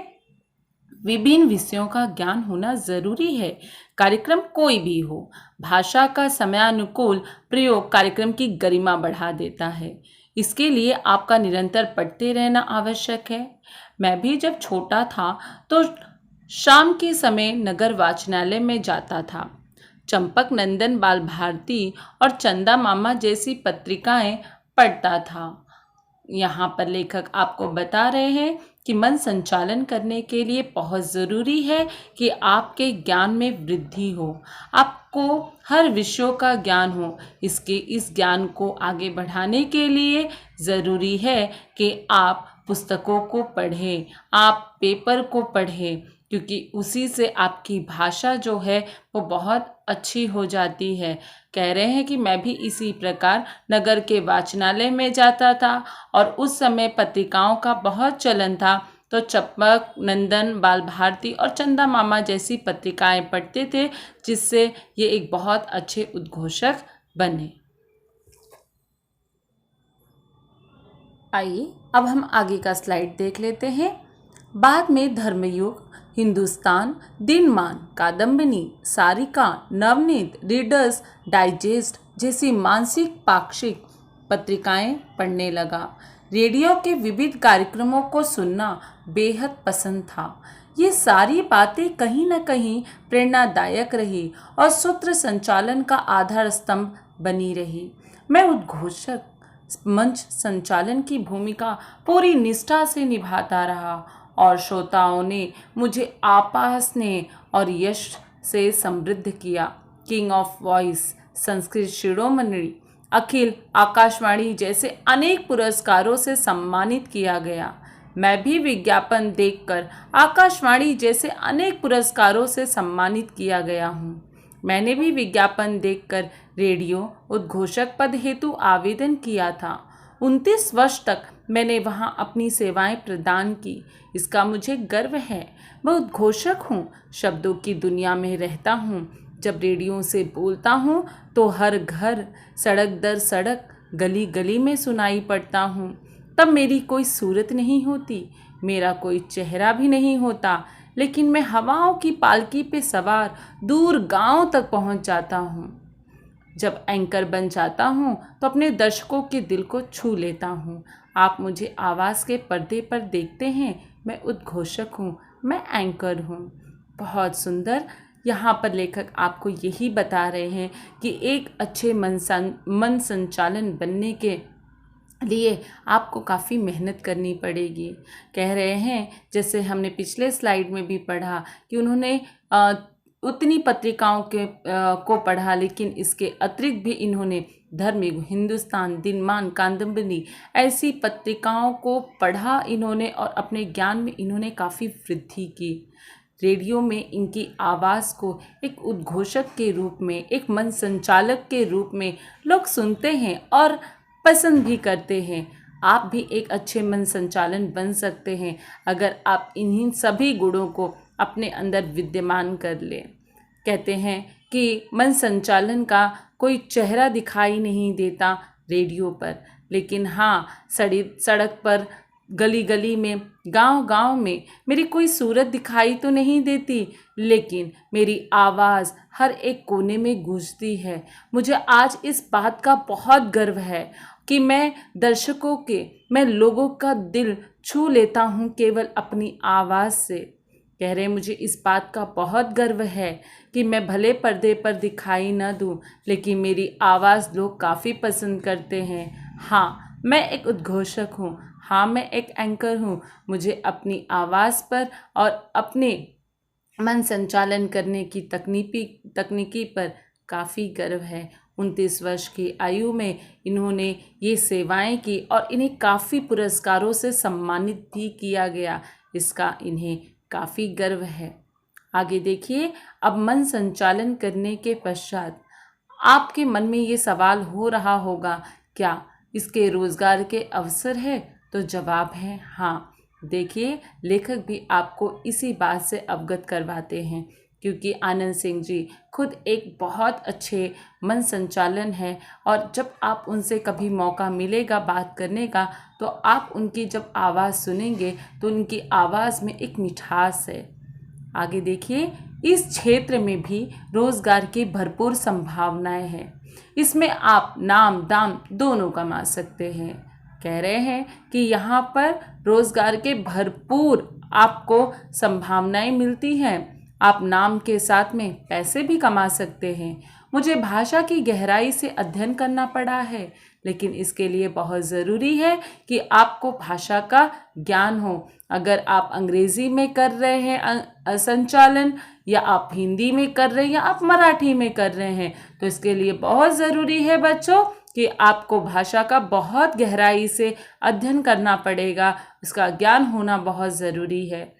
विभिन्न विषयों का ज्ञान होना जरूरी है, कार्यक्रम कोई भी हो। भाषा का समयानुकूल प्रयोग कार्यक्रम की गरिमा बढ़ा देता है। इसके लिए आपका निरंतर पढ़ते रहना आवश्यक है। मैं भी जब छोटा था तो शाम के समय नगर वाचनालय में जाता था। चंपक नंदन, बाल भारती और चंदा मामा जैसी पत्रिकाएं पढ़ता था। यहाँ पर लेखक आपको बता रहे हैं कि मन संचालन करने के लिए बहुत ज़रूरी है कि आपके ज्ञान में वृद्धि हो, आपको हर विषयों का ज्ञान हो। इस ज्ञान को आगे बढ़ाने के लिए ज़रूरी है कि आप पुस्तकों को पढ़ें, आप पेपर को पढ़ें, क्योंकि उसी से आपकी भाषा जो है वो बहुत अच्छी हो जाती है। कह रहे हैं कि मैं भी इसी प्रकार नगर के वाचनालय में जाता था और उस समय पत्रिकाओं का बहुत चलन था, तो चंपक नंदन, बाल भारती और चंदा मामा जैसी पत्रिकाएं पढ़ते थे, जिससे ये एक बहुत अच्छे उद्घोषक बने। आइए अब हम आगे का स्लाइड देख लेते हैं। बाद में धर्मयुग, हिंदुस्तान, दिनमान, कादम्बिनी, सारिका, नवनीत, रीडर्स डाइजेस्ट जैसी मानसिक पाक्षिक पत्रिकाएं पढ़ने लगा। रेडियो के विविध कार्यक्रमों को सुनना बेहद पसंद था। ये सारी बातें कहीं न कहीं प्रेरणादायक रही और सूत्र संचालन का आधार स्तंभ बनी रही। मैं उद्घोषक मंच संचालन की भूमिका पूरी निष्ठा से निभाता रहा और श्रोताओं ने मुझे आपा स्नेह और यश से समृद्ध किया। किंग ऑफ वॉइस, संस्कृत शिरोमणि, अखिल आकाशवाणी जैसे अनेक पुरस्कारों से सम्मानित किया गया। मैं भी विज्ञापन देखकर आकाशवाणी जैसे अनेक पुरस्कारों से सम्मानित किया गया हूँ। मैंने भी विज्ञापन देखकर रेडियो उद्घोषक पद हेतु आवेदन किया था। 29 वर्ष तक मैंने वहाँ अपनी सेवाएं प्रदान की। इसका मुझे गर्व है। मैं उद्घोषक हूँ, शब्दों की दुनिया में रहता हूँ। जब रेडियो से बोलता हूँ तो हर घर, सड़क दर सड़क, गली गली में सुनाई पड़ता हूँ। तब मेरी कोई सूरत नहीं होती, मेरा कोई चेहरा भी नहीं होता, लेकिन मैं हवाओं की पालकी पे सवार दूर गांव तक पहुँच जाता हूँ। जब एंकर बन जाता हूँ तो अपने दर्शकों के दिल को छू लेता हूँ। आप मुझे आवाज़ के पर्दे पर देखते हैं, मैं उद्घोषक हूँ, मैं एंकर हूँ। बहुत सुंदर। यहाँ पर लेखक आपको यही बता रहे हैं कि एक अच्छे मन संचालन बनने के लिए आपको काफ़ी मेहनत करनी पड़ेगी। कह रहे हैं, जैसे हमने पिछले स्लाइड में भी पढ़ा कि उन्होंने उतनी पत्रिकाओं को पढ़ा, लेकिन इसके अतिरिक्त भी इन्होंने धर्मयुग, हिंदुस्तान, दिनमान, कादम्बरी ऐसी पत्रिकाओं को पढ़ा इन्होंने और अपने ज्ञान में इन्होंने काफ़ी वृद्धि की। रेडियो में इनकी आवाज़ को एक उद्घोषक के रूप में, एक मन संचालक के रूप में लोग सुनते हैं और पसंद भी करते हैं। आप भी एक अच्छे मन संचालन बन सकते हैं अगर आप इन्हीं सभी गुणों को अपने अंदर विद्यमान कर लें। कहते हैं कि मन संचालन का कोई चेहरा दिखाई नहीं देता रेडियो पर, लेकिन हाँ, सड़क पर, गली गली में, गांव गांव में मेरी कोई सूरत दिखाई तो नहीं देती, लेकिन मेरी आवाज़ हर एक कोने में गूंजती है। मुझे आज इस बात का बहुत गर्व है कि मैं लोगों का दिल छू लेता हूँ केवल अपनी आवाज़ से। कह रहे मुझे इस बात का बहुत गर्व है कि मैं भले पर्दे पर दिखाई न दूँ, लेकिन मेरी आवाज़ लोग काफ़ी पसंद करते हैं। हाँ, मैं एक उद्घोषक हूँ। हाँ, मैं एक एंकर हूँ। मुझे अपनी आवाज़ पर और अपने मन संचालन करने की तकनीकी पर काफ़ी गर्व है। 29 वर्ष की आयु में इन्होंने ये सेवाएं की और इन्हें काफ़ी पुरस्कारों से सम्मानित भी किया गया। इसका इन्हें काफ़ी गर्व है। आगे देखिए, अब मन संचालन करने के पश्चात आपके मन में ये सवाल हो रहा होगा, क्या इसके रोज़गार के अवसर है? तो जवाब है हाँ। देखिए, लेखक भी आपको इसी बात से अवगत करवाते हैं, क्योंकि आनंद सिंह जी खुद एक बहुत अच्छे मन संचालन है और जब आप उनसे कभी मौका मिलेगा बात करने का, तो आप उनकी जब आवाज़ सुनेंगे तो उनकी आवाज़ में एक मिठास है। आगे देखिए, इस क्षेत्र में भी रोज़गार की भरपूर संभावनाएं हैं। इसमें आप नाम दाम दोनों कमा सकते हैं। कह रहे हैं कि यहाँ पर रोज़गार के भरपूर आपको संभावनाएं मिलती हैं। आप नाम के साथ में पैसे भी कमा सकते हैं। मुझे भाषा की गहराई से अध्ययन करना पड़ा है, लेकिन इसके लिए बहुत ज़रूरी है कि आपको भाषा का ज्ञान हो। अगर आप अंग्रेज़ी में कर रहे हैं संचालन, या आप हिंदी में कर रहे हैं, या आप मराठी में कर रहे हैं, तो इसके लिए बहुत ज़रूरी है बच्चों कि आपको भाषा का बहुत गहराई से अध्ययन करना पड़ेगा। इसका ज्ञान होना बहुत ज़रूरी है।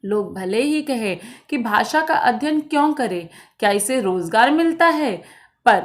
लोग भले ही कहें कि भाषा का अध्ययन क्यों करें, क्या इसे रोज़गार मिलता है, पर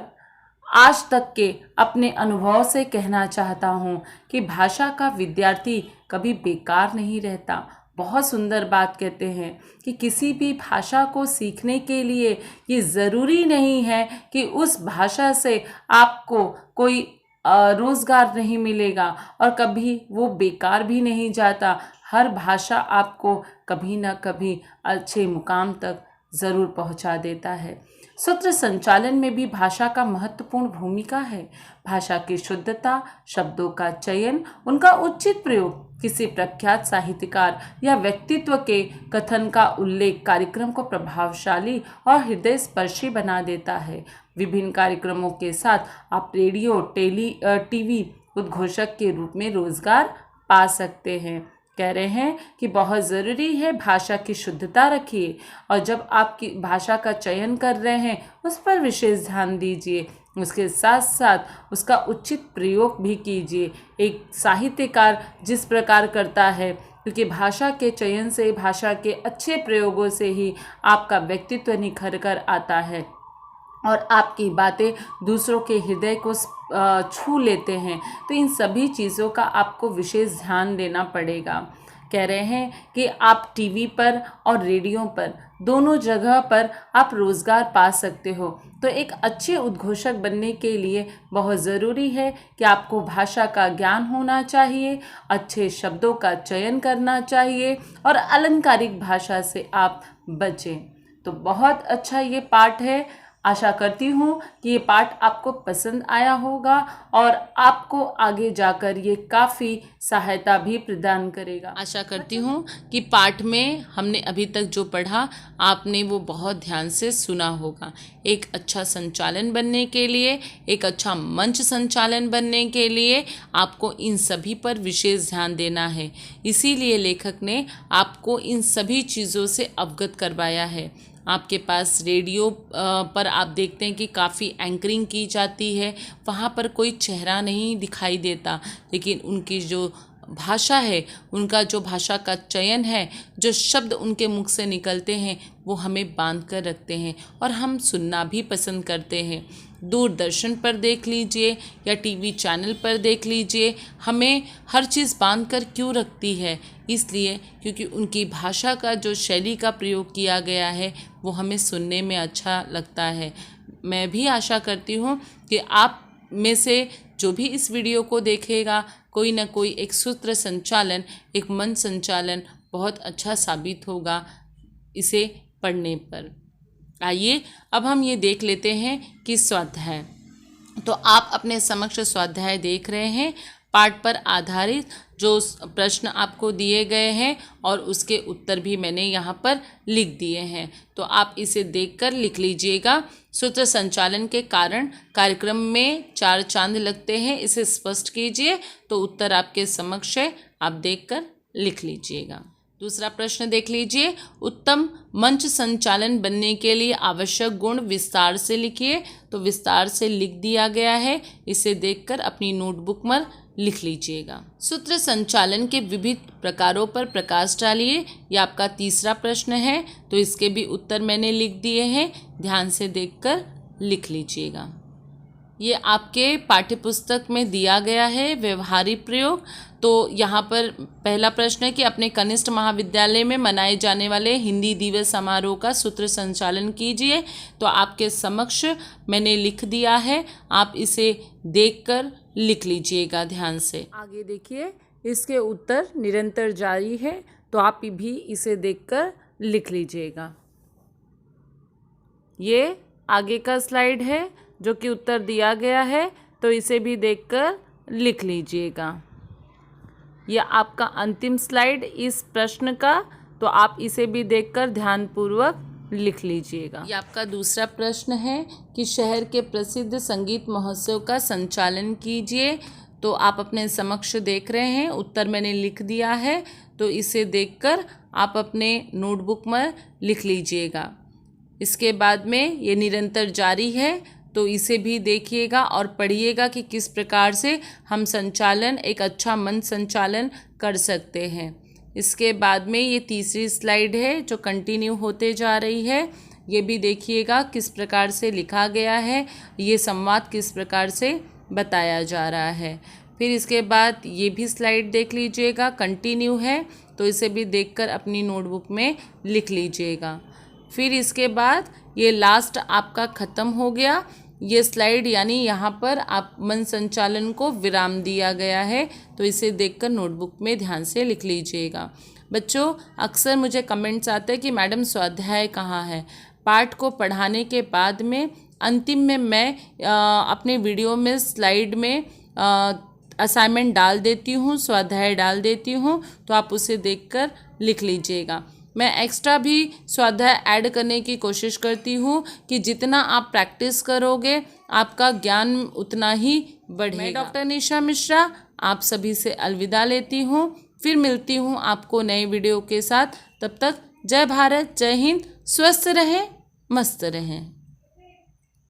आज तक के अपने अनुभव से कहना चाहता हूँ कि भाषा का विद्यार्थी कभी बेकार नहीं रहता। बहुत सुंदर बात कहते हैं कि किसी भी भाषा को सीखने के लिए ये ज़रूरी नहीं है कि उस भाषा से आपको कोई रोज़गार नहीं मिलेगा, और कभी वो बेकार भी नहीं जाता। हर भाषा आपको कभी ना कभी अच्छे मुकाम तक ज़रूर पहुंचा देता है। सूत्र संचालन में भी भाषा का महत्वपूर्ण भूमिका है। भाषा की शुद्धता, शब्दों का चयन, उनका उचित प्रयोग किसी प्रख्यात साहित्यकार या व्यक्तित्व के कथन का उल्लेख कार्यक्रम को प्रभावशाली और हृदय स्पर्शी बना देता है। विभिन्न कार्यक्रमों के साथ आप रेडियो, टीवी उद्घोषक के रूप में रोज़गार पा सकते हैं। कह रहे हैं कि बहुत ज़रूरी है भाषा की शुद्धता रखिए, और जब आपकी भाषा का चयन कर रहे हैं उस पर विशेष ध्यान दीजिए। उसके साथ साथ उसका उचित प्रयोग भी कीजिए। एक साहित्यकार जिस प्रकार करता है, क्योंकि भाषा के चयन से, भाषा के अच्छे प्रयोगों से ही आपका व्यक्तित्व निखर कर आता है और आपकी बातें दूसरों के हृदय को छू लेते हैं। तो इन सभी चीज़ों का आपको विशेष ध्यान देना पड़ेगा। कह रहे हैं कि आप टीवी पर और रेडियो पर, दोनों जगह पर आप रोज़गार पा सकते हो। तो एक अच्छे उद्घोषक बनने के लिए बहुत ज़रूरी है कि आपको भाषा का ज्ञान होना चाहिए, अच्छे शब्दों का चयन करना चाहिए और अलंकारिक भाषा से आप बचें। तो बहुत अच्छा ये पाठ है। आशा करती हूँ कि ये पाठ आपको पसंद आया होगा और आपको आगे जाकर ये काफ़ी सहायता भी प्रदान करेगा। आशा करती हूँ कि पाठ में हमने अभी तक जो पढ़ा आपने वो बहुत ध्यान से सुना होगा। एक अच्छा संचालन बनने के लिए, एक अच्छा मंच संचालन बनने के लिए आपको इन सभी पर विशेष ध्यान देना है। इसीलिए लेखक ने आपको इन सभी चीज़ों से अवगत करवाया है। आपके पास रेडियो पर आप देखते हैं कि काफ़ी एंकरिंग की जाती है, वहाँ पर कोई चेहरा नहीं दिखाई देता, लेकिन उनकी जो भाषा है, उनका जो भाषा का चयन है, जो शब्द उनके मुख से निकलते हैं वो हमें बांध कर रखते हैं और हम सुनना भी पसंद करते हैं। दूरदर्शन पर देख लीजिए या टीवी चैनल पर देख लीजिए, हमें हर चीज़ बांध कर क्यों रखती है? इसलिए क्योंकि उनकी भाषा का जो शैली का प्रयोग किया गया है वो हमें सुनने में अच्छा लगता है। मैं भी आशा करती हूँ कि आप में से जो भी इस वीडियो को देखेगा, कोई ना कोई एक सूत्र संचालन, एक मंच संचालन बहुत अच्छा साबित होगा इसे पढ़ने पर। आइए अब हम ये देख लेते हैं कि स्वाध्याय। तो आप अपने समक्ष स्वाध्याय देख रहे हैं। पाठ पर आधारित जो प्रश्न आपको दिए गए हैं और उसके उत्तर भी मैंने यहाँ पर लिख दिए हैं, तो आप इसे देखकर लिख लीजिएगा। सूत्र संचालन के कारण कार्यक्रम में 4 चांद लगते हैं, इसे स्पष्ट कीजिए। तो उत्तर आपके समक्ष है, आप देखकर लिख लीजिएगा। दूसरा प्रश्न देख लीजिए। उत्तम मंच संचालन बनने के लिए आवश्यक गुण विस्तार से लिखिए। तो विस्तार से लिख दिया गया है, इसे देखकर अपनी नोटबुक में लिख लीजिएगा। सूत्र संचालन के विविध प्रकारों पर प्रकाश डालिए। यह आपका तीसरा प्रश्न है, तो इसके भी उत्तर मैंने लिख दिए हैं, ध्यान से देखकर लिख लीजिएगा। ये आपके पाठ्यपुस्तक में दिया गया है व्यवहारिक प्रयोग। तो यहाँ पर पहला प्रश्न है कि अपने कनिष्ठ महाविद्यालय में मनाए जाने वाले हिंदी दिवस समारोह का सूत्र संचालन कीजिए। तो आपके समक्ष मैंने लिख दिया है, आप इसे देखकर लिख लीजिएगा ध्यान से। आगे देखिए, इसके उत्तर निरंतर जारी है, तो आप भी इसे देखकर लिख लीजिएगा। ये आगे का स्लाइड है जो कि उत्तर दिया गया है, तो इसे भी देखकर लिख लीजिएगा। यह आपका अंतिम स्लाइड इस प्रश्न का, तो आप इसे भी देखकर ध्यानपूर्वक लिख लीजिएगा। यह आपका दूसरा प्रश्न है कि शहर के प्रसिद्ध संगीत महोत्सव का संचालन कीजिए। तो आप अपने समक्ष देख रहे हैं, उत्तर मैंने लिख दिया है, तो इसे देखकर आप अपने नोटबुक में लिख लीजिएगा। इसके बाद में ये निरंतर जारी है, तो इसे भी देखिएगा और पढ़िएगा कि किस प्रकार से हम संचालन, एक अच्छा मंच संचालन कर सकते हैं। इसके बाद में ये तीसरी स्लाइड है जो कंटिन्यू होते जा रही है, ये भी देखिएगा किस प्रकार से लिखा गया है, ये संवाद किस प्रकार से बताया जा रहा है। फिर इसके बाद ये भी स्लाइड देख लीजिएगा, कंटिन्यू है, तो इसे भी देखकर अपनी नोटबुक में लिख लीजिएगा। फिर इसके बाद ये लास्ट आपका ख़त्म हो गया ये स्लाइड, यानी यहाँ पर आप मंच संचालन को विराम दिया गया है, तो इसे देखकर नोटबुक में ध्यान से लिख लीजिएगा। बच्चों, अक्सर मुझे कमेंट्स आते हैं कि मैडम स्वाध्याय कहाँ है। पाठ को पढ़ाने के बाद में अंतिम में मैं अपने वीडियो में स्लाइड में असाइनमेंट डाल देती हूँ, स्वाध्याय डाल देती हूँ, तो आप उसे देखकर लिख लीजिएगा। मैं एक्स्ट्रा भी स्वाध्याय ऐड करने की कोशिश करती हूँ कि जितना आप प्रैक्टिस करोगे आपका ज्ञान उतना ही बढ़ेगा। मैं डॉक्टर निशा मिश्रा आप सभी से अलविदा लेती हूँ, फिर मिलती हूँ आपको नए वीडियो के साथ। तब तक जय भारत, जय हिंद, स्वस्थ रहें, मस्त रहें।